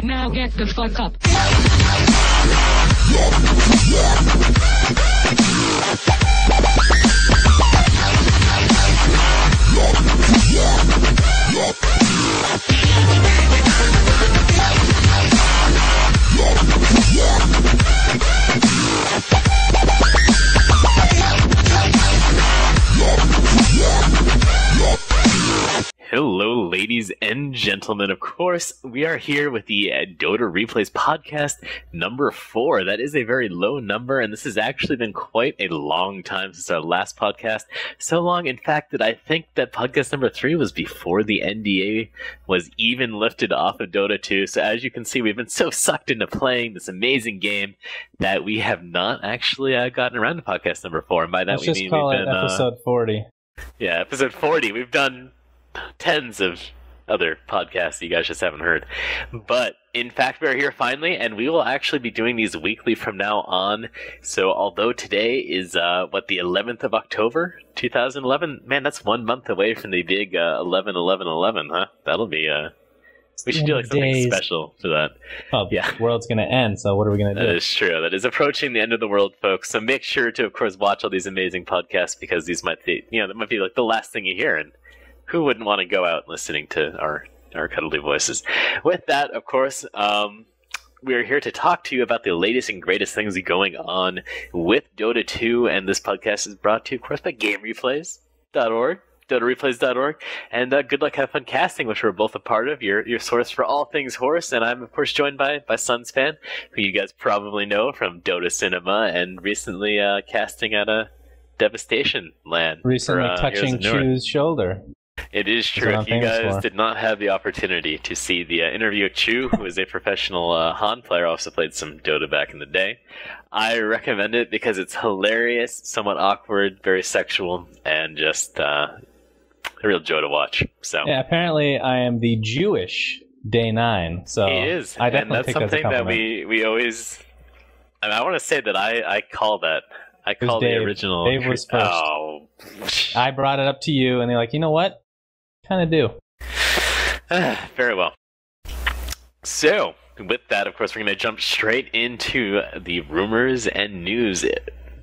Now get the fuck up. Hello, ladies and gentlemen. Of course, we are here with the Dota Replays podcast number 4. That is a very low number, and this has actually been quite a long time since our last podcast. So long, in fact, that I think that podcast number 3 was before the NDA was even lifted off of Dota 2. So as you can see, we've been so sucked into playing this amazing game that we have not actually gotten around to podcast number 4. And by that, Let's just call it episode 40. Yeah, episode 40. We've done tens of other podcasts you guys just haven't heard. But, in fact, we're here finally, and we will actually be doing these weekly from now on. So, although today is, the 11th of October, 2011? Man, that's 1 month away from the big 11-11-11, huh? That'll be, we should do like something special for that. Oh, yeah. The world's going to end, so what are we going to do? That is true. That is approaching the end of the world, folks. So make sure to, of course, watch all these amazing podcasts, because these might be, that might be like the last thing you hear, and who wouldn't want to go out listening to our cuddly voices? With that, of course, we're here to talk to you about the latest and greatest things going on with Dota 2, and this podcast is brought to you, of course, by GameReplays.org, DotaReplays.org, and Good Luck Have Fun Casting, which we're both a part of, your source for all things horse, and I'm, of course, joined by SUNSfan, who you guys probably know from Dota Cinema, and recently casting at a Devastation LAN. Recently touching Chu's shoulder. It is true. If you guys did not have the opportunity to see the interview with Chu, who is a professional Han player, also played some Dota back in the day, I recommend it because it's hilarious, somewhat awkward, very sexual, and just a real joy to watch. So yeah, apparently I am the Jewish Day 9. So he is, I definitely and that's something that we always. I want to say that I call that. I call the original. Dave was first. Oh. I brought it up to you, and they're like, you know what? Kind of do. Very well. So, with that, of course, we're going to jump straight into the rumors and news.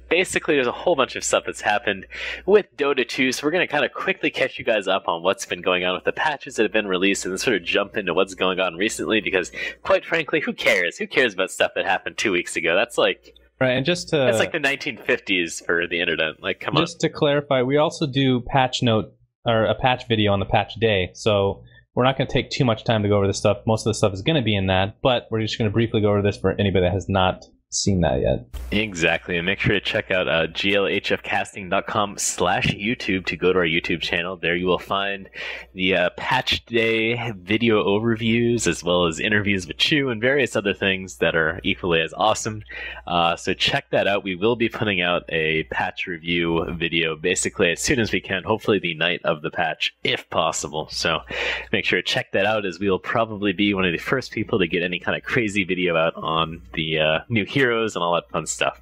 Basically, there's a whole bunch of stuff that's happened with Dota 2, so we're going to kind of quickly catch you guys up on what's been going on with the patches that have been released, and then sort of jump into what's going on recently, because, quite frankly, who cares? Who cares about stuff that happened 2 weeks ago? That's like... Right, and just to... That's like the 1950s for the internet. Like, come on. Just to clarify, we also do patch note, or a patch video on the patch day, so we're not going to take too much time to go over this stuff. Most of the stuff is going to be in that, but we're just going to briefly go over this for anybody that has not seen that yet. Exactly, and make sure to check out glhfcasting.com/YouTube to go to our YouTube channel. There you will find the patch day video overviews, as well as interviews with Chu and various other things that are equally as awesome. So check that out. We will be putting out a patch review video basically as soon as we can, hopefully the night of the patch, if possible. So make sure to check that out, as we will probably be one of the first people to get any kind of crazy video out on the new heroes and all that fun stuff.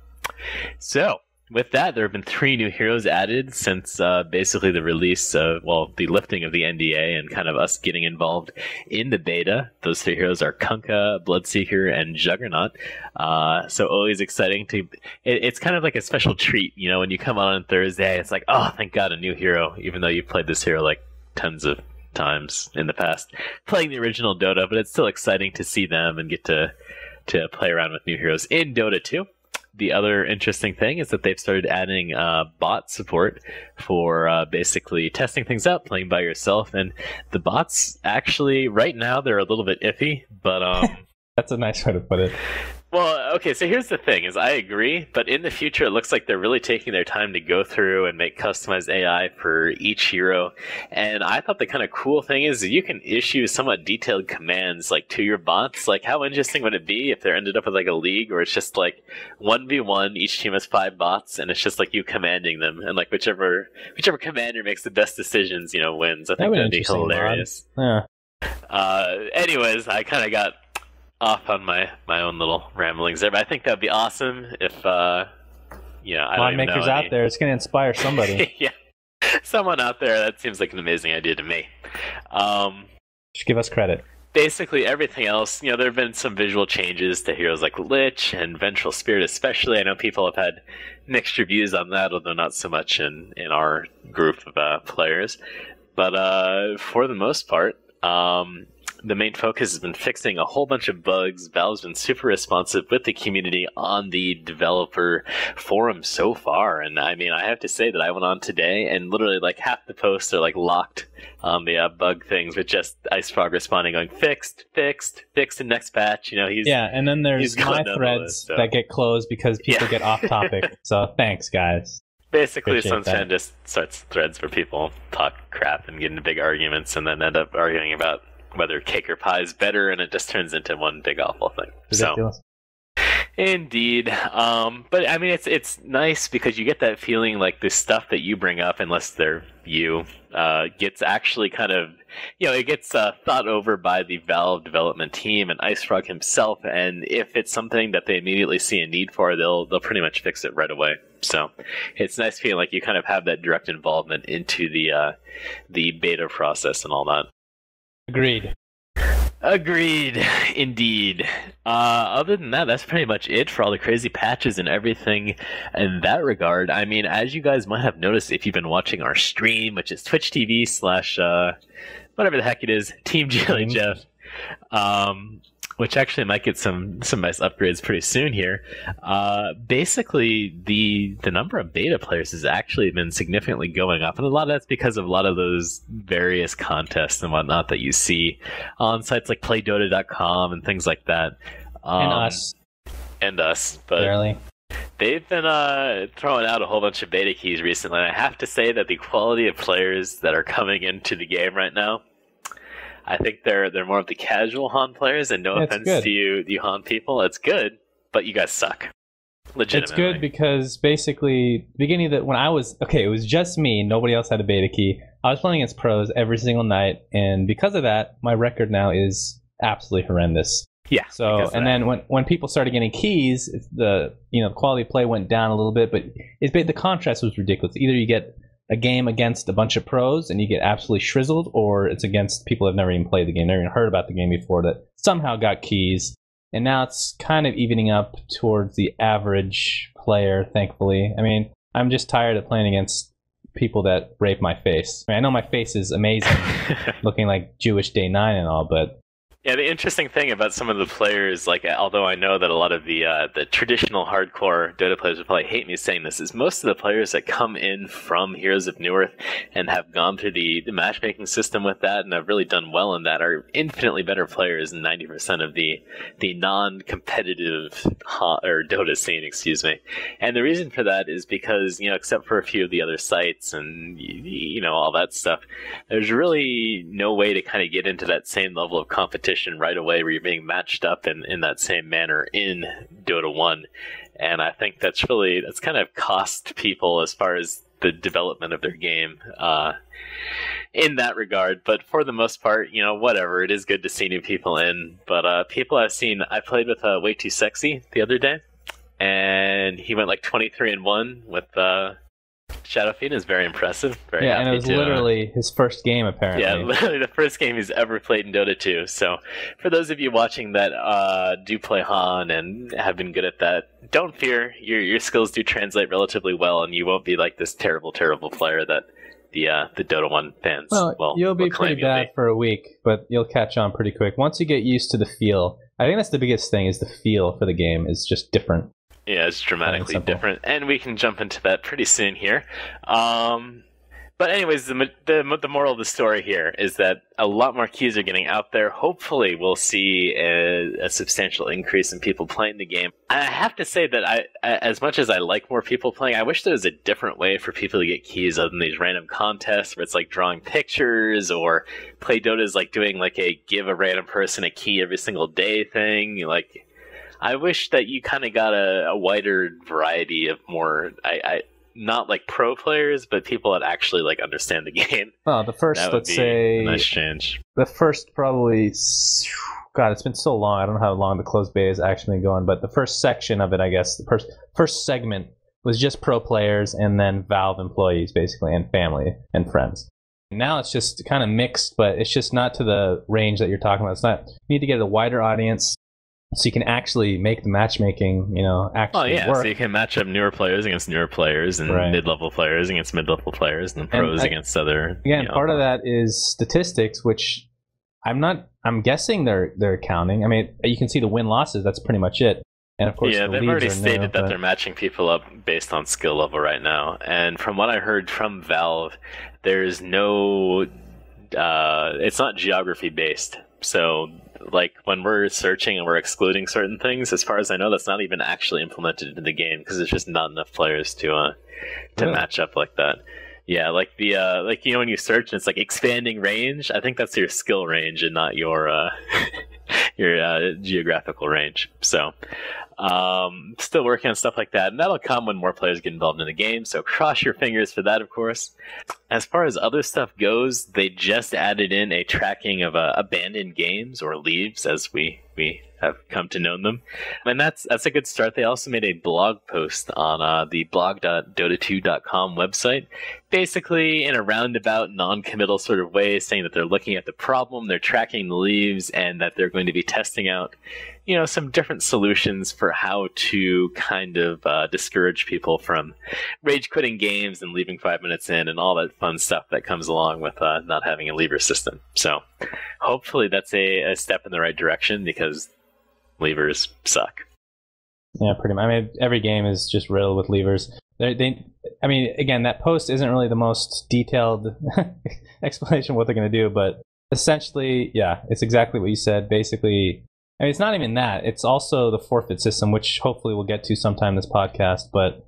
So, with that, there have been 3 new heroes added since basically the release of, the lifting of the NDA and kind of us getting involved in the beta. Those 3 heroes are Kunkka, Bloodseeker, and Juggernaut. So always exciting to... It's kind of like a special treat, when you come on Thursday, it's like, oh, thank God, a new hero, even though you've played this hero like tons of times in the past, playing the original Dota, but it's still exciting to see them and get to play around with new heroes in Dota 2. The other interesting thing is that they've started adding bot support for basically testing things out, playing by yourself, and the bots actually, right now, they're a little bit iffy, but... That's a nice way to put it. Well, okay, so here's the thing, is I agree, but in the future it looks like they're really taking their time to go through and make customized AI for each hero, and I thought the kind of cool thing is that you can issue somewhat detailed commands, like, to your bots. Like, how interesting would it be if they ended up with, like, a league where it's just, like, 1v1, each team has 5 bots, and it's just, like, you commanding them, and, like, whichever commander makes the best decisions, wins. I think that'd be hilarious. Yeah. Anyways, I kind of got off on my own little ramblings there, but I think that'd be awesome if I don't makers out there, it's gonna inspire somebody. Yeah, someone out there. That seems like an amazing idea to me. Just give us credit. Basically everything else, there have been some visual changes to heroes like Lich and Vengeful Spirit especially. I know people have had mixed reviews on that, although not so much in our group of players. But for the most part, the main focus has been fixing a whole bunch of bugs. Valve's been super responsive with the community on the developer forum so far. And I mean, I have to say that I went on today and literally like half the posts are like locked on the bug things with just IceFrog responding going, fixed in next patch. And then there's my threads that get closed because people get off topic. So thanks, guys. Basically, SUNSfan just starts threads where people talk crap and get into big arguments and then end up arguing about whether cake or pie is better, and it just turns into one big awful thing. Ridiculous. So, indeed. But I mean, it's nice because you get that feeling like the stuff that you bring up, unless they're you, gets actually kind of, it gets thought over by the Valve development team and IceFrog himself, and if it's something that they immediately see a need for, they'll pretty much fix it right away. So it's nice feeling like you kind of have that direct involvement into the beta process and all that. Agreed, indeed. Other than that, that's pretty much it for all the crazy patches and everything in that regard. I mean, as you guys might have noticed if you've been watching our stream, which is Twitch TV / whatever the heck it is, Team Jelly Jeff, which actually might get some nice upgrades pretty soon here. Basically, the number of beta players has actually been significantly going up, and a lot of that's because of a lot of those various contests and whatnot that you see on sites like PlayDota.com and things like that. And us, but barely. They've been throwing out a whole bunch of beta keys recently, and I have to say that the quality of players that are coming into the game right now, I think they're more of the casual Han players, and no offense to you Han people, it's good, but you guys suck. Legitimately. It's good because basically, beginning of when I was, it was just me, nobody else had a beta key. I was playing against pros every single night, and because of that, my record now is absolutely horrendous. Yeah. So, and then when people started getting keys, the quality of play went down a little bit, but the contrast was ridiculous. Either you get a game against a bunch of pros and you get absolutely shrizzled, or it's against people that have never even played the game, never even heard about the game before, that somehow got keys. And now it's kind of evening up towards the average player, thankfully. I mean, I'm just tired of playing against people that rape my face. I mean, I know my face is amazing, looking like Jewish Day 9 and all, but yeah, the interesting thing about some of the players, like, although I know that a lot of the traditional hardcore Dota players would probably hate me saying this, is most of the players that come in from Heroes of Newerth and have gone through the matchmaking system with that and have really done well in that are infinitely better players than 90% of the non-competitive Dota scene, excuse me. And the reason for that is because, except for a few of the other sites and, all that stuff, there's really no way to kind of get into that same level of competition right away where you're being matched up in that same manner in Dota 1. And I think that's kind of cost people as far as the development of their game in that regard. But for the most part, whatever, it is good to see new people in. But people I've seen, I played with Way Too Sexy the other day, and he went like 23-1 with Shadow Fiend. Is very impressive. Very and it was literally his first game, apparently. Yeah, literally the first game he's ever played in Dota 2. So, for those of you watching that do play Han and have been good at that, don't fear. Your skills do translate relatively well, and you won't be like this terrible, terrible player that the Dota 1 fans you'll be pretty bad for a week, but you'll catch on pretty quick. Once you get used to the feel, I think that's the biggest thing, is the feel for the game is just different. Yeah, it's dramatically different, and we can jump into that pretty soon here. But anyways, the moral of the story here is that a lot more keys are getting out there. Hopefully, we'll see a substantial increase in people playing the game. I have to say that as much as I like more people playing, I wish there was a different way for people to get keys other than these random contests where it's like drawing pictures, or Play Dota is like doing like a give a random person a key every single day thing. Like, I wish that you kind of got a wider variety of more, not like pro players, but people that actually like understand the game. Oh, the first, let's say, a nice change. The first probably, God, it's been so long. I don't know how long the closed beta is actually going, but the first section of it, I guess, the first segment was just pro players and then Valve employees, basically, and family and friends. Now it's just kind of mixed, but it's just not to the range that you're talking about. It's not. You need to get a wider audience so you can actually make the matchmaking, actually work. So you can match up newer players against newer players, and mid-level players against mid-level players, and pros against other. Again, part of that is statistics, which I'm guessing they're counting. I mean, you can see the win-losses. That's pretty much it. And of course, they've already stated that they're matching people up based on skill level right now. And from what I heard from Valve, there's no, it's not geography based. So, like when we're searching and we're excluding certain things, as far as I know, that's not even actually implemented into the game because there's just not enough players to match up like that. Yeah, like the when you search and it's like expanding range, I think that's your skill range and not your your geographical range. So still working on stuff like that, and that'll come when more players get involved in the game, so cross your fingers for that, of course. As far as other stuff goes, they just added in a tracking of abandoned games, or leaves as we have come to know them, and that's a good start. They also made a blog post on the blog.dota2.com website, basically in a roundabout, non-committal sort of way, saying that they're looking at the problem, they're tracking the leaves, and that they're going to be testing out some different solutions for how to kind of discourage people from rage quitting games and leaving 5 minutes in and all that fun stuff that comes along with not having a lever system. So hopefully that's a step in the right direction, because levers suck. Yeah, pretty much. I mean, every game is just riddled with levers. I mean, again, that post isn't really the most detailed explanation of what they're going to do, but essentially, yeah, it's exactly what you said. Basically, I mean, it's not even that. It's also the forfeit system, which hopefully we'll get to sometime in this podcast, but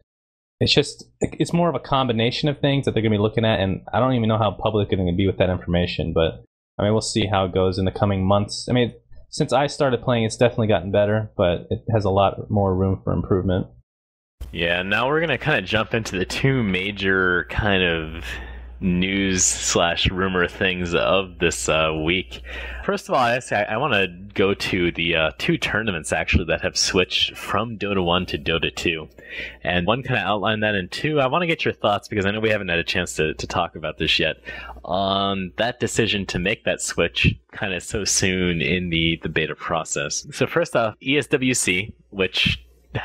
it's more of a combination of things that they're going to be looking at, and I don't even know how public they're going to be with that information, but I mean, we'll see how it goes in the coming months. I mean, since I started playing, it's definitely gotten better, but it has a lot more room for improvement. Yeah, now we're going to kind of jump into the two major kind of news/rumor things of this week. First of all, I want to go to the two tournaments actually that have switched from Dota 1 to Dota 2. And one, kind of outline that, and two, I want to get your thoughts, because I know we haven't had a chance to talk about this yet, on that decision to make that switch kind of so soon in the beta process. So first off, ESWC, which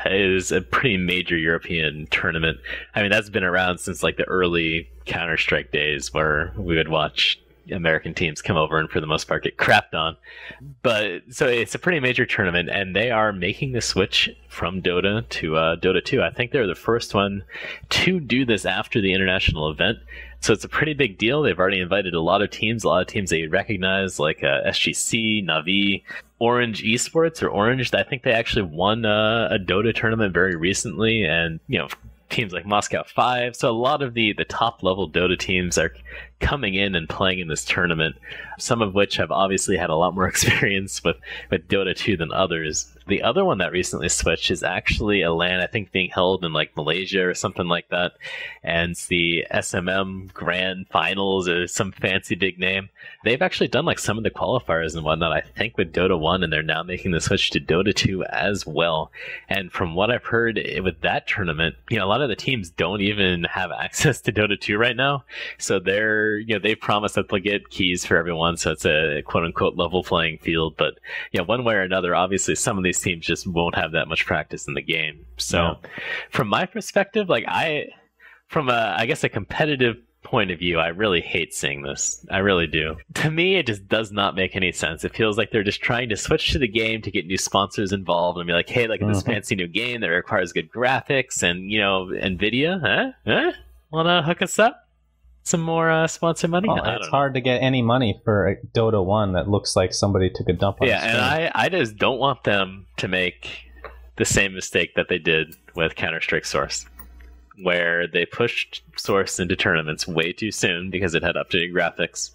is a pretty major European tournament. I mean, that's been around since like the early Counter-Strike days, where we would watch American teams come over and for the most part get crapped on. But so it's a pretty major tournament, and they are making the switch from Dota to Dota 2. I think they're the first one to do this after the international event. So it's a pretty big deal. They've already invited a lot of teams that you recognize, like SGC, Navi, Orange Esports, or Orange. I think they actually won a Dota tournament very recently, and teams like Moscow 5. So a lot of the top level Dota teams are coming in and playing in this tournament, some of which have obviously had a lot more experience with Dota 2 than others. The other one that recently switched is actually a LAN, I think, being held in like Malaysia or something like that, and it's the SMM Grand Finals, or some fancy big name. They've actually done like some of the qualifiers and whatnot, I think, with Dota 1, and they're now making the switch to Dota 2 as well. And from what I've heard with that tournament, a lot of the teams don't even have access to Dota 2 right now, so they promised that they'll get keys for everyone, so it's a quote-unquote level playing field. But one way or another, obviously some of these teams just won't have that much practice in the game. So from my perspective, from I guess a competitive point of view, I really hate seeing this. I really do. To me, it just does not make any sense. It feels like they're just trying to switch to the game to get new sponsors involved and be like, hey, look at this fancy new game that requires good graphics, and NVIDIA, want to hook us up? Some more sponsor money? It's hard to get any money for Dota 1 that looks like somebody took a dump on the screen. And I just don't want them to make the same mistake that they did with Counter-Strike Source, where they pushed Source into tournaments way too soon because it had updated graphics,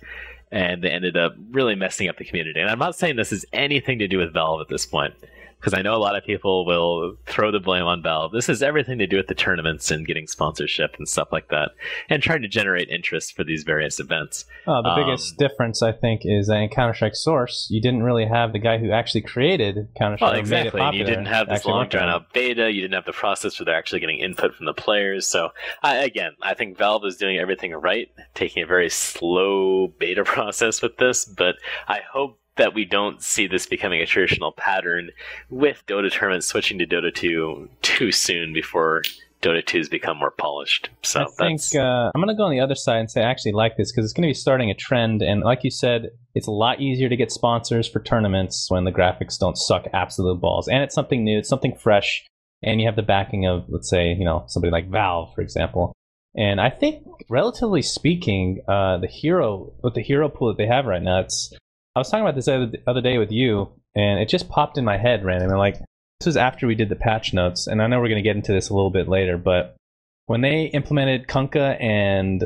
and they ended up really messing up the community. And I'm not saying this has anything to do with Valve at this point. because I know a lot of people will throw the blame on Valve. This has everything to do with the tournaments and getting sponsorship and stuff like that, and trying to generate interest for these various events. The biggest difference, I think, is that in Counter-Strike Source, you didn't really have the guy who actually created Counter-Strike. Well, exactly. You didn't have this long, drawn-out beta. You didn't have the process where they're actually getting input from the players. So, I think Valve is doing everything right, taking a very slow beta process with this, but I hope that we don't see this becoming a traditional pattern with Dota tournaments switching to Dota 2 too soon before Dota 2's become more polished. So I think I'm going to go on the other side and say I actually like this because it's going to be starting a trend. And like you said, it's a lot easier to get sponsors for tournaments when the graphics don't suck absolute balls. And it's something new, it's something fresh, and you have the backing of, let's say, somebody like Valve, for example. And I think, relatively speaking, the hero pool that they have right now, I was talking about this the other day with you, and it just popped in my head randomly. Like, this was after we did the patch notes, and I know we're going to get into this a little bit later, but when they implemented Kunkka and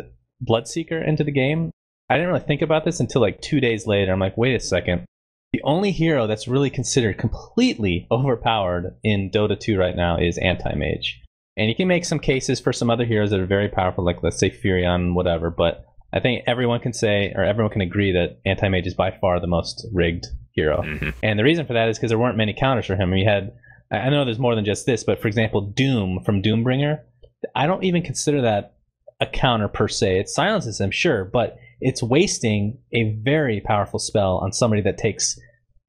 Bloodseeker into the game, I didn't really think about this until like 2 days later. I'm like, wait a second. The only hero that's really considered completely overpowered in Dota 2 right now is Anti-Mage. And you can make some cases for some other heroes that are very powerful, like let's say Furion, whatever, but I think everyone can agree that Anti-Mage is by far the most rigged hero. Mm-hmm. And the reason for that is because there weren't many counters for him. I know there's more than just this, but for example, Doom from Doombringer, I don't even consider that a counter per se. It silences him, sure, but it's wasting a very powerful spell on somebody that takes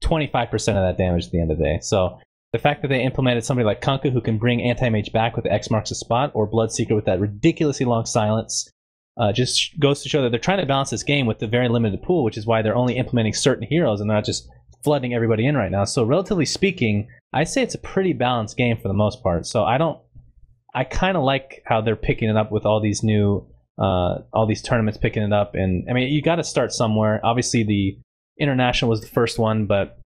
25% of that damage at the end of the day. So the fact that they implemented somebody like Kunkka who can bring Anti-Mage back with the X marks a spot, or Bloodseeker with that ridiculously long silence, just goes to show that they're trying to balance this game with the very limited pool, which is why they're only implementing certain heroes and they're not just flooding everybody in right now. So relatively speaking, I'd say it's a pretty balanced game for the most part. So I kind of like how they're picking it up with all these new, all these tournaments picking it up. And I mean, you got to start somewhere. Obviously, the International was the first one, but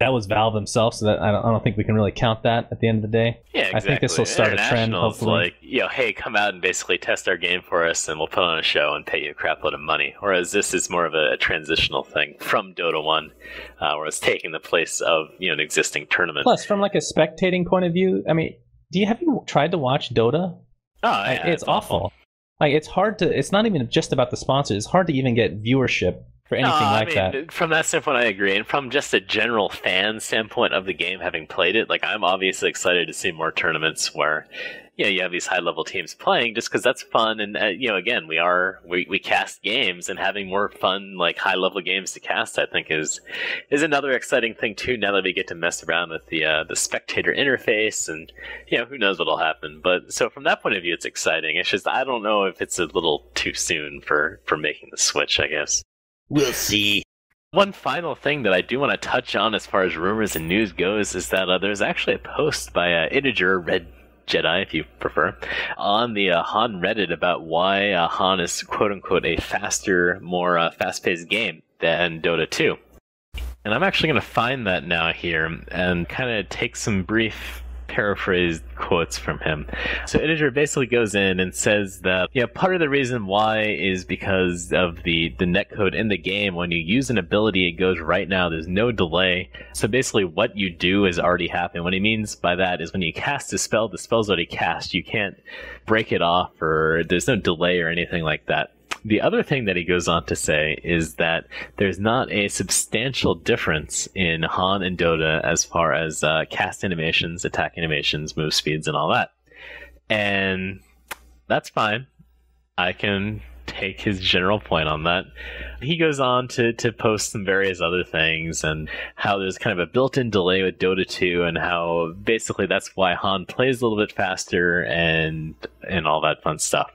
that was Valve themselves, so that I don't think we can really count that at the end of the day. Yeah, exactly. I think this will start a trend, hopefully. Like, hey, come out and basically test our game for us, and we'll put on a show and pay you a crap load of money. Whereas this is more of a transitional thing from Dota 1, where it's taking the place of an existing tournament. Plus, from like a spectating point of view, I mean, have you tried to watch Dota? Oh, yeah, it's awful. Like, it's hard to. It's not even just about the sponsors. It's hard to even get viewership for anything that. From that standpoint, I agree. And from just a general fan standpoint of the game, having played it, like, I'm obviously excited to see more tournaments where, you have these high-level teams playing, just because that's fun. And, again, we cast games, and having more fun, like, high-level games to cast, I think, is another exciting thing, too, now that we get to mess around with the spectator interface, and, who knows what'll happen. But, so from that point of view, it's exciting. It's just, I don't know if it's a little too soon for making the switch, I guess. We'll see. One final thing that I do want to touch on as far as rumors and news goes is that there's actually a post by Integer, Red Jedi, if you prefer, on the Han Reddit about why Han is quote-unquote a faster, more fast-paced game than Dota 2. And I'm actually going to find that now here and kind of take some brief paraphrased quotes from him. So Integer basically goes in and says that part of the reason why is because of the netcode in the game. When you use an ability, it goes right now. There's no delay. So basically what you do is already happening. What he means by that is when you cast a spell, the spell's already cast. You can't break it off, or there's no delay or anything like that. The other thing that he goes on to say is that there's not a substantial difference in Han and Dota as far as cast animations, attack animations, move speeds, and all that. And that's fine. I can take his general point on that. He goes on to post some various other things, and how there's kind of a built-in delay with Dota 2, and how basically that's why Han plays a little bit faster and all that fun stuff.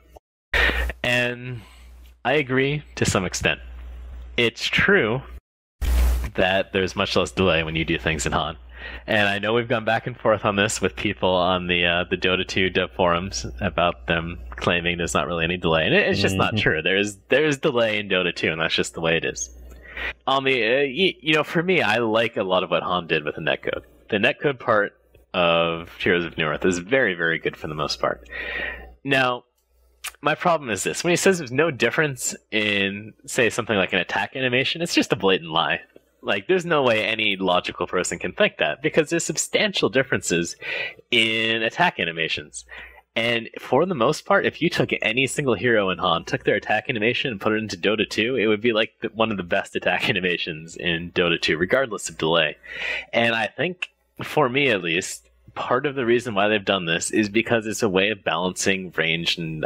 And I agree to some extent. It's true that there's much less delay when you do things in Han. And I know we've gone back and forth on this with people on the Dota 2 dev forums about them claiming there's not really any delay. And it's just not true. There's delay in Dota 2, and that's just the way it is. On the, for me, I like a lot of what Han did with the netcode. The netcode part of Heroes of Newerth is very, very good for the most part. Now, my problem is this. When he says there's no difference in, say, something like an attack animation, it's just a blatant lie. Like, there's no way any logical person can think that, because there's substantial differences in attack animations. And for the most part, if you took any single hero in Han, took their attack animation and put it into Dota 2, it would be like one of the best attack animations in Dota 2, regardless of delay. And I think, for me at least, part of the reason why they've done this is because it's a way of balancing range and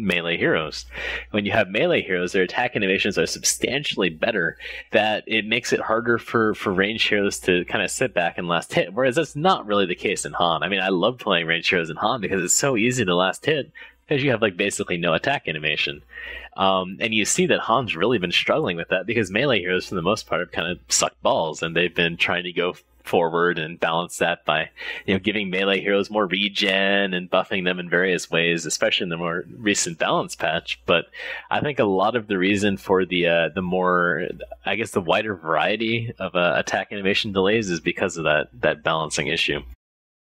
melee heroes. When you have melee heroes, their attack animations are substantially better, that it makes it harder for ranged heroes to kind of sit back and last hit, whereas that's not really the case in Han. I mean, I love playing ranged heroes in Han because it's so easy to last hit, because you have like basically no attack animation. And you see that Han's really been struggling with that, because melee heroes for the most part have kind of sucked balls, and they've been trying to go forward and balance that by, you know, giving melee heroes more regen and buffing them in various ways, especially in the more recent balance patch. But I think a lot of the reason for the more, I guess, the wider variety of attack animation delays is because of that balancing issue.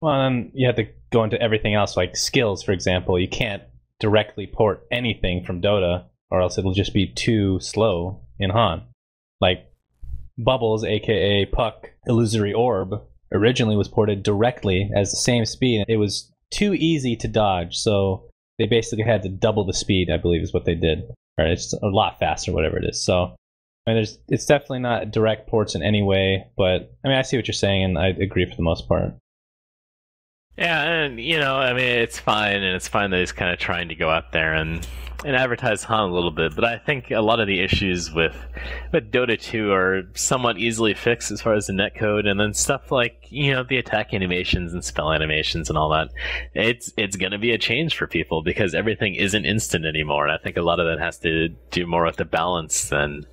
Well, then you have to go into everything else, like skills, for example. You can't directly port anything from Dota, or else it'll just be too slow in Han. Like, Bubbles, aka Puck, Illusory Orb, originally was ported directly as the same speed. It was too easy to dodge, so they basically had to double the speed, I believe is what they did. Or it's a lot faster, whatever it is. So, I mean, it's definitely not direct ports in any way, but I mean, I see what you're saying, and I agree for the most part. Yeah, and, you know, I mean, it's fine, and it's fine that he's kind of trying to go out there and advertise Han a little bit, but I think a lot of the issues with Dota 2 are somewhat easily fixed as far as the netcode, and then stuff like, you know, the attack animations and spell animations and all that. It's going to be a change for people, because everything isn't instant anymore, and I think a lot of that has to do more with the balance than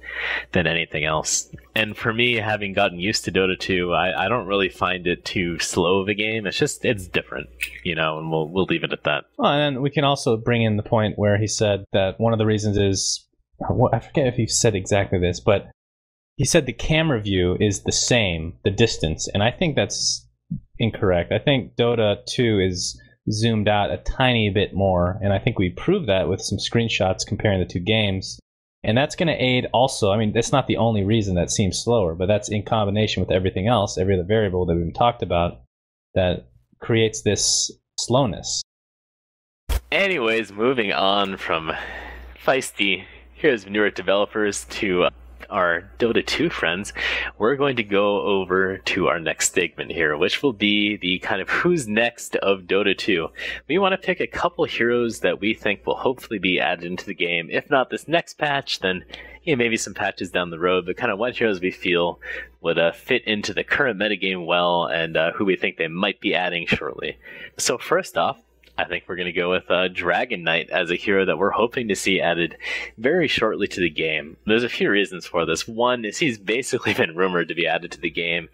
anything else. And for me, having gotten used to Dota 2, I don't really find it too slow of a game. It's different, you know, and we'll leave it at that. Well, and then we can also bring in the point where he said that one of the reasons is, I forget if he said exactly this, but he said the camera view is the same, the distance, and I think that's incorrect. I think Dota 2 is zoomed out a tiny bit more, and I think we proved that with some screenshots comparing the two games. And that's going to aid also, I mean, that's not the only reason that seems slower, but that's in combination with everything else, every other variable that we've talked about, that creates this slowness. Anyways, moving on from feisty Heroes of Newer developers to our Dota 2 friends, we're going to go over to our next segment here, which will be the kind of who's next of Dota 2. We want to pick a couple heroes that we think will hopefully be added into the game. If not this next patch, then maybe some patches down the road, but kind of what heroes we feel would fit into the current metagame well, and who we think they might be adding shortly. So first off, I think we're going to go with Dragon Knight as a hero that we're hoping to see added very shortly to the game. There's a few reasons for this. One is he's basically been rumored to be added to the game,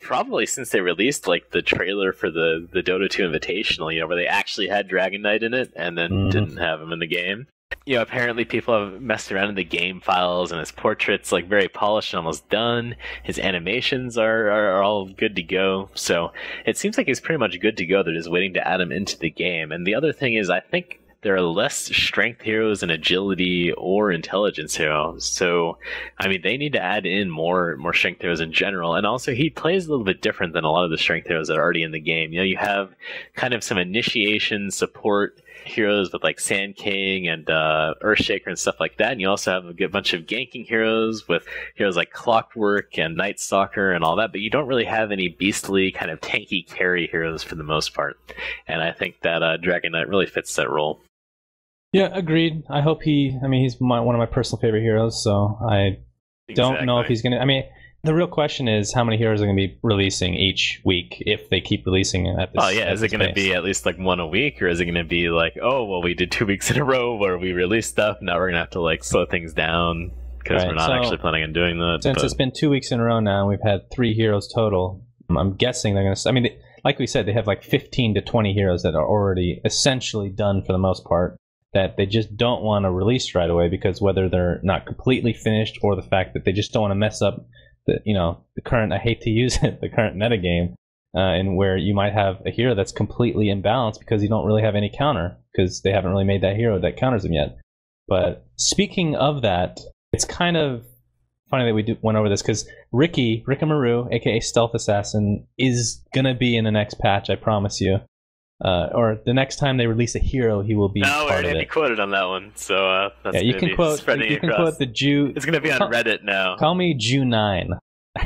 probably since they released like the trailer for the Dota 2 Invitational, you know, where they actually had Dragon Knight in it and then didn't have him in the game. You know, apparently people have messed around in the game files, and his portrait's like very polished and almost done. His animations are all good to go. So it seems like he's pretty much good to go. They're just waiting to add him into the game. And the other thing is, I think there are less strength heroes and agility or intelligence heroes. So, I mean, they need to add in more strength heroes in general. And also, he plays a little bit different than a lot of the strength heroes that are already in the game. You know, you have kind of some initiation support heroes with like Sand King and Earthshaker and stuff like that, and you also have a good bunch of ganking heroes with heroes like Clockwork and Night Stalker and all that, but you don't really have any beastly kind of tanky carry heroes for the most part, and I think that Dragon Knight really fits that role. Yeah, agreed. I hope he's one of my personal favorite heroes, so I don't know if he's going to, I mean, the real question is how many heroes are going to be releasing each week if they keep releasing at this. Oh yeah, is it going to be at least like one a week, or is it going to be like, oh well, we did 2 weeks in a row where we released stuff, now we're going to have to like slow things down because we're not actually planning on doing that. Since it's been 2 weeks in a row now, and we've had 3 heroes total. I'm guessing they're going to. I mean, like we said, they have like 15 to 20 heroes that are already essentially done for the most part, that they just don't want to release right away because whether they're not completely finished or the fact that they just don't want to mess up the current, I hate to use it, the current metagame, and where you might have a hero that's completely imbalanced because you don't really have any counter because they haven't really made that hero that counters him yet. But speaking of that, it's kind of funny that we went over this because Rikamaru, aka Stealth Assassin, is gonna be in the next patch. I promise you. Or the next time they release a hero, he will be part of it. He quoted on that one, so that's yeah. You can quote the Jew. It's gonna be on Reddit now. Call me Jew9.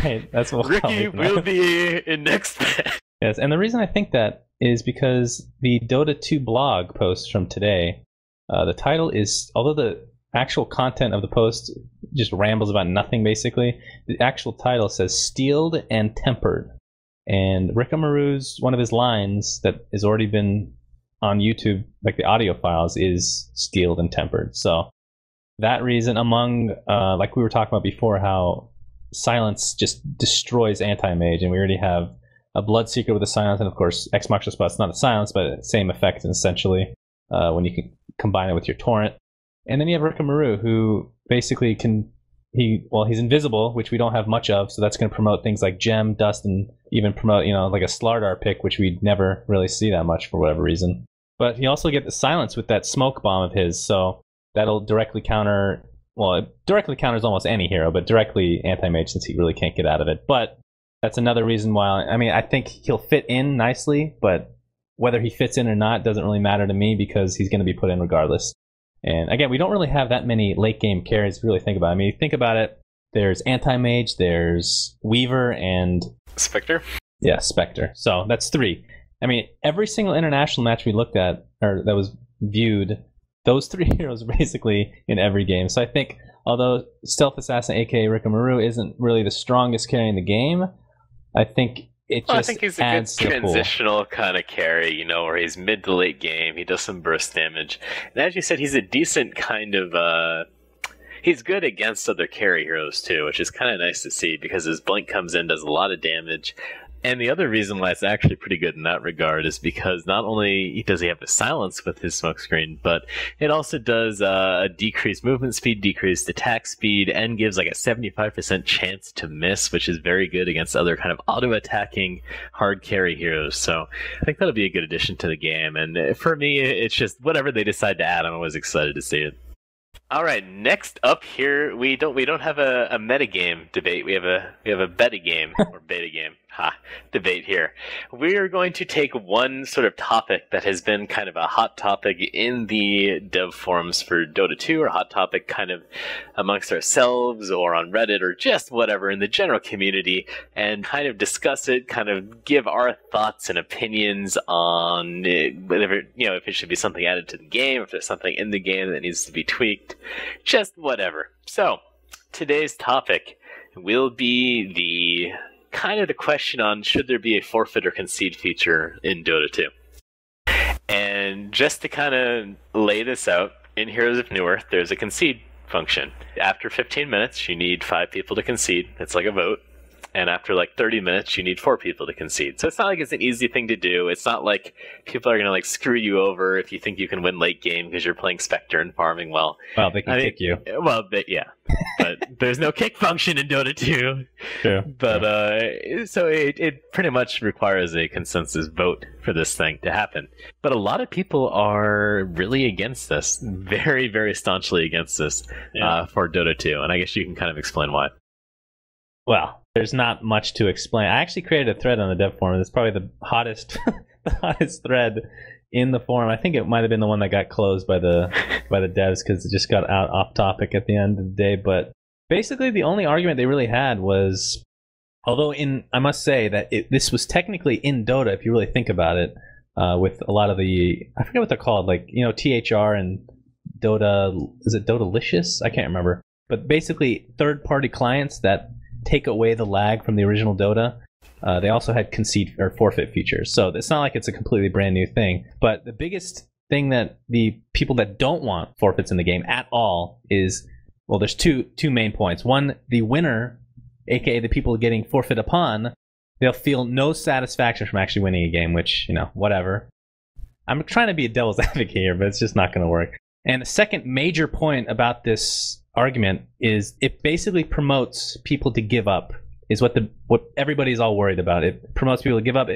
Right, that's what Ricky will be in next patch. Yes, and the reason I think that is because the Dota 2 blog post from today, the title is, although the actual content of the post just rambles about nothing basically, the actual title says Steeled and Tempered. And Rikamaru's, one of his lines that has already been on YouTube, like the audio files, is Steeled and Tempered. So that reason, among, like we were talking about before, how silence just destroys anti-mage, and we already have a Bloodseeker with a silence, and of course X marks the spot. It's not a silence, but same effect essentially when you can combine it with your torrent. And then you have Rikamaru, who basically he's invisible, which we don't have much of, so that's going to promote things like Gem, Dust, and even promote, like a Slardar pick, which we never really see that much for whatever reason. But you also get the silence with that smoke bomb of his, so that'll directly counter, well, it directly counters almost any hero, but directly anti-mage since he really can't get out of it. But that's another reason why, I think he'll fit in nicely, but whether he fits in or not doesn't really matter to me because he's going to be put in regardless. And again, we don't really have that many late game carries if you really think about it. You think about it, there's Anti-Mage, there's Weaver, and Spectre? Yeah, Spectre. So that's 3. Every single international match we looked at, or that was viewed, those 3 heroes are basically in every game. So I think, although Stealth Assassin, aka Rikamaru, isn't really the strongest carry in the game, I think I think he's a good transitional kind of carry, where he's mid to late game, he does some burst damage. And as you said, he's a decent kind of, he's good against other carry heroes too, which is kind of nice to see because his blink comes in, does a lot of damage. And the other reason why it's actually pretty good in that regard is because not only does he have the silence with his smokescreen, but it also does a decreased movement speed, decreased attack speed, and gives like a 75% chance to miss, which is very good against other kind of auto-attacking hard carry heroes. So I think that'll be a good addition to the game. And for me, it's just whatever they decide to add, I'm always excited to see it. All right, next up here, we don't have a metagame debate. We have a beta game or beta game debate here. We are going to take one sort of topic that has been kind of a hot topic in the dev forums for Dota 2, or a hot topic kind of amongst ourselves or on Reddit or just whatever in the general community, and kind of discuss it, kind of give our thoughts and opinions on whether if it should be something added to the game, if there's something in the game that needs to be tweaked, just whatever. So today's topic will be the question on should there be a forfeit or concede feature in Dota 2. And just to kind of lay this out, in Heroes of Newerth, there's a concede function. After 15 minutes, you need 5 people to concede. It's like a vote. And after like 30 minutes, you need 4 people to concede. So it's not like it's an easy thing to do. It's not like people are going to screw you over if you think you can win late game because you're playing Spectre and farming well. Well, they can kick you. Well, yeah. But there's no kick function in Dota 2. True. But so it pretty much requires a consensus vote for this thing to happen. But a lot of people are really against this, very, very staunchly against this for Dota 2. And I guess you can kind of explain why. Well, there's not much to explain. I actually created a thread on the dev forum. It's probably the hottest, thread in the forum. I think it might have been the one that got closed by the devs because it just got out off topic at the end of the day. But basically, the only argument they really had was, although I must say that this was technically in Dota, if you really think about it, with a lot of I forget what they're called, THR and Dota. Is it Dotalicious? I can't remember. But basically, third-party clients that take away the lag from the original Dota. They also had concede or forfeit features. So it's not like it's a completely brand new thing. But the biggest thing that the people that don't want forfeits in the game at all is, well, there's two main points. One, the winner, aka the people getting forfeit upon, they'll feel no satisfaction from actually winning a game, which, whatever. I'm trying to be a devil's advocate here, but it's just not going to work. And the second major point about this argument is it basically promotes people to give up, is what everybody's all worried about. It promotes people to give up.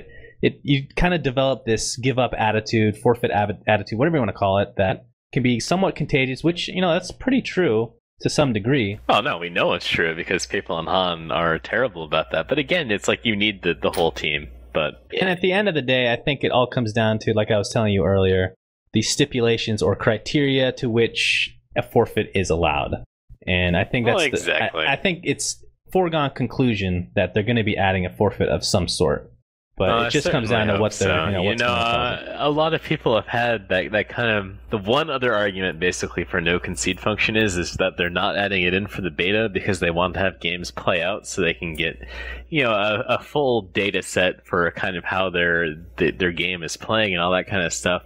You kind of develop this give up attitude, forfeit attitude, whatever you want to call it, that can be somewhat contagious, which, that's pretty true. to some degree. Oh no, we know it's true because people on Han are terrible about that. But again, it's like you need the whole team. But And at the end of the day, I think it all comes down to, like I was telling you earlier, the stipulations or criteria to which a forfeit is allowed. And I think that's exactly. I think it's foregone conclusion that they're going to be adding a forfeit of some sort. But it just comes down to what they're, a lot of people have had that kind of, the one other argument basically for no concede function is that they're not adding it in for the beta because they want to have games play out so they can get, a full data set for kind of how their game is playing and all that kind of stuff.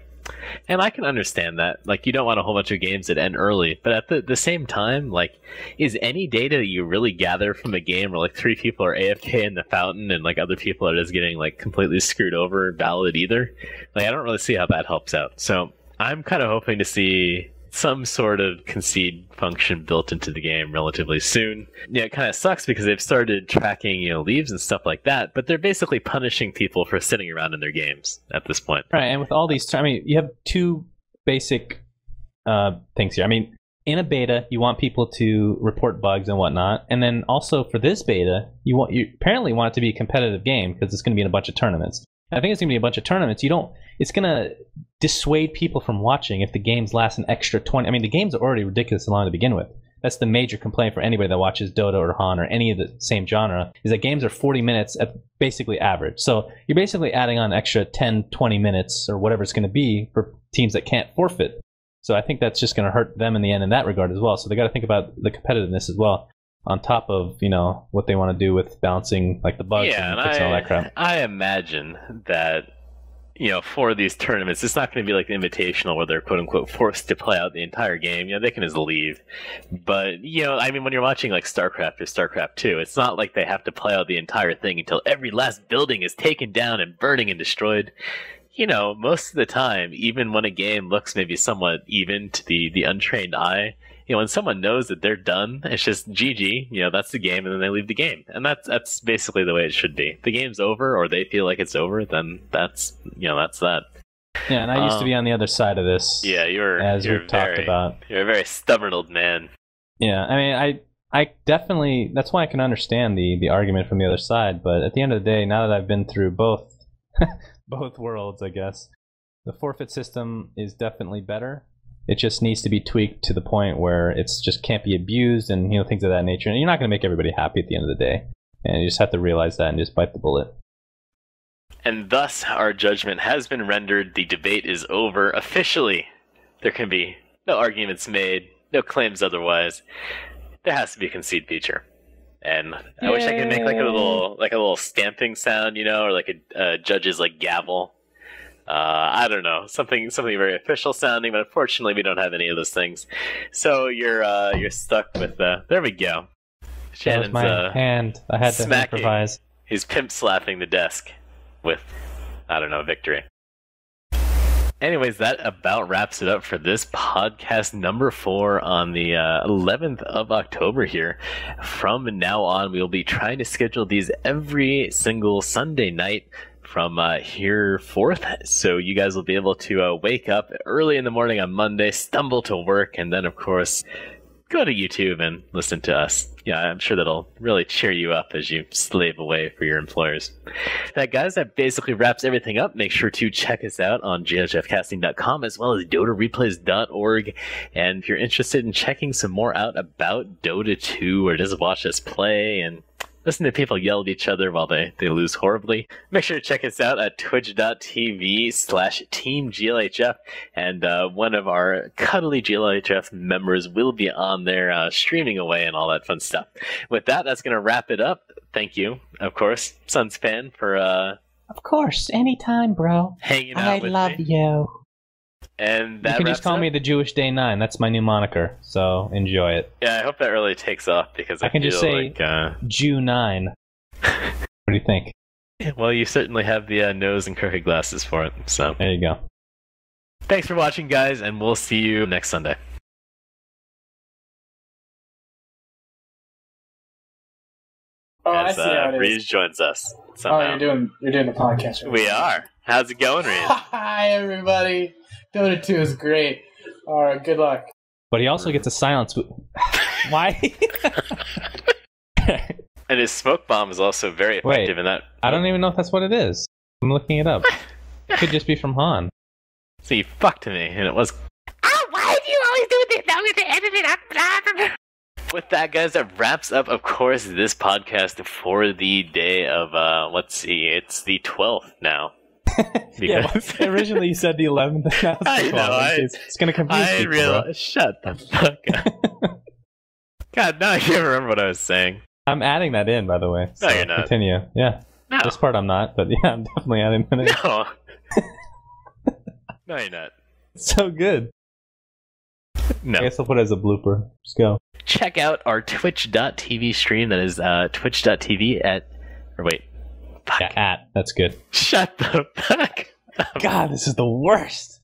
And I can understand that. Like, you don't want a whole bunch of games that end early. But at the same time, like, is any data that you really gather from a game where, like, 3 people are AFK in the fountain and, like, other people are just getting, like, completely screwed over valid either? Like, I don't really see how that helps out. So I'm kind of hoping to see some sort of concede function built into the game relatively soon. Yeah, it kind of sucks because they've started tracking, leaves and stuff like that, but they're basically punishing people for sitting around in their games at this point. Right, and with all these, you have two basic things here. I mean, in a beta, you want people to report bugs and whatnot, and then also for this beta, you apparently want it to be a competitive game because it's going to be in a bunch of tournaments. I think it's going to be a bunch of tournaments. It's going to dissuade people from watching if the games last an extra 20. I mean, the games are already ridiculously long to begin with. That's the major complaint for anybody that watches Dota or Han or any of the same genre, is that games are 40 minutes at basically average. So you're basically adding on an extra 10, 20 minutes or whatever it's going to be for teams that can't forfeit. So I think that's just going to hurt them in the end in that regard as well. So they got to think about the competitiveness as well, on top of, what they want to do with balancing, like, the bugs and fixing all that crap. I imagine that, for these tournaments, it's not going to be like the Invitational where they're quote-unquote forced to play out the entire game. They can just leave. But, I mean, when you're watching, like, StarCraft or StarCraft 2, it's not like they have to play out the entire thing until every last building is taken down and burning and destroyed. Most of the time, even when a game looks maybe somewhat even to the untrained eye, when someone knows that they're done, it's just GG, that's the game, and then they leave the game. And that's basically the way it should be. The game's over, or they feel like it's over, then that's that. Yeah, and I used to be on the other side of this. Yeah, we've talked about. You're a very stubborn old man. Yeah, I mean, I definitely, that's why I can understand the argument from the other side, but at the end of the day, now that I've been through both worlds, I guess, the forfeit system is definitely better. It just needs to be tweaked to the point where it's just can't be abused and things of that nature. And you're not going to make everybody happy at the end of the day. And you just have to realize that and just bite the bullet. And thus, our judgment has been rendered. The debate is over officially. There can be no arguments made, no claims otherwise. There has to be a concede feature. And I wish I could make like a little stamping sound, or like a judge's like gavel. I don't know, something very official sounding, but unfortunately we don't have any of those things. So you're stuck with there we go. Shannon's that was my hand. I had to improvise. He's pimp slapping the desk with, I don't know, victory. Anyways, that about wraps it up for this podcast number 4 on the 11th of October here. From now on, we will be trying to schedule these every single Sunday night from here forth, so you guys will be able to wake up early in the morning on Monday, stumble to work, and then of course go to YouTube and listen to us. Yeah, I'm sure that'll really cheer you up as you slave away for your employers. That, guys, that basically wraps everything up. Make sure to check us out on jhfcasting.com as well as dotareplays.org. And if you're interested in checking some more out about Dota 2 or just watch us play and listen to people yell at each other while they lose horribly, make sure to check us out at twitch.tv/teamglhf, and one of our cuddly GLHF members will be on there streaming away and all that fun stuff. With that, that's going to wrap it up. Thank you, of course, SUNSfan, for of course, anytime, bro. Hanging out with me. I love you. And that you can just call me the Jewish Day 9. That's my new moniker, so enjoy it. Yeah, I hope that really takes off, because I can just say like, Jew 9. What do you think? Well, you certainly have the nose and crooked glasses for it, so there you go. Thanks for watching, guys, and we'll see you next Sunday. I see how it is. Reese joins us somehow. Oh, you're doing the podcast right We are. How's it going, Reese? Hi, everybody. Dota 2 is great. All right, good luck. But he also gets a silence. Why? And his smoke bomb is also very effective in that. I don't even know if that's what it is. I'm looking it up. It could just be from Han. So you fucked me, and it was. Oh, why do you always do this? Now we have to edit it up. With that, guys, that wraps up, of course, this podcast for the day of, let's see, it's the 12th now. Yeah, originally you said the 11th. Now it's the 12th. It's going to confuse people. Realize. Shut the fuck up. God, now I can't remember what I was saying. I'm adding that in, by the way. So no, you're not. Continue. Yeah. No. This part I'm not, but yeah, I'm definitely adding that in. No. No, you're not. It's so good. No. I guess I'll put it as a blooper. Let's go. Check out our twitch.tv stream. That is twitch.tv at... Or wait. Fuck. Yeah, at. That's good. Shut the fuck up. God, this is the worst.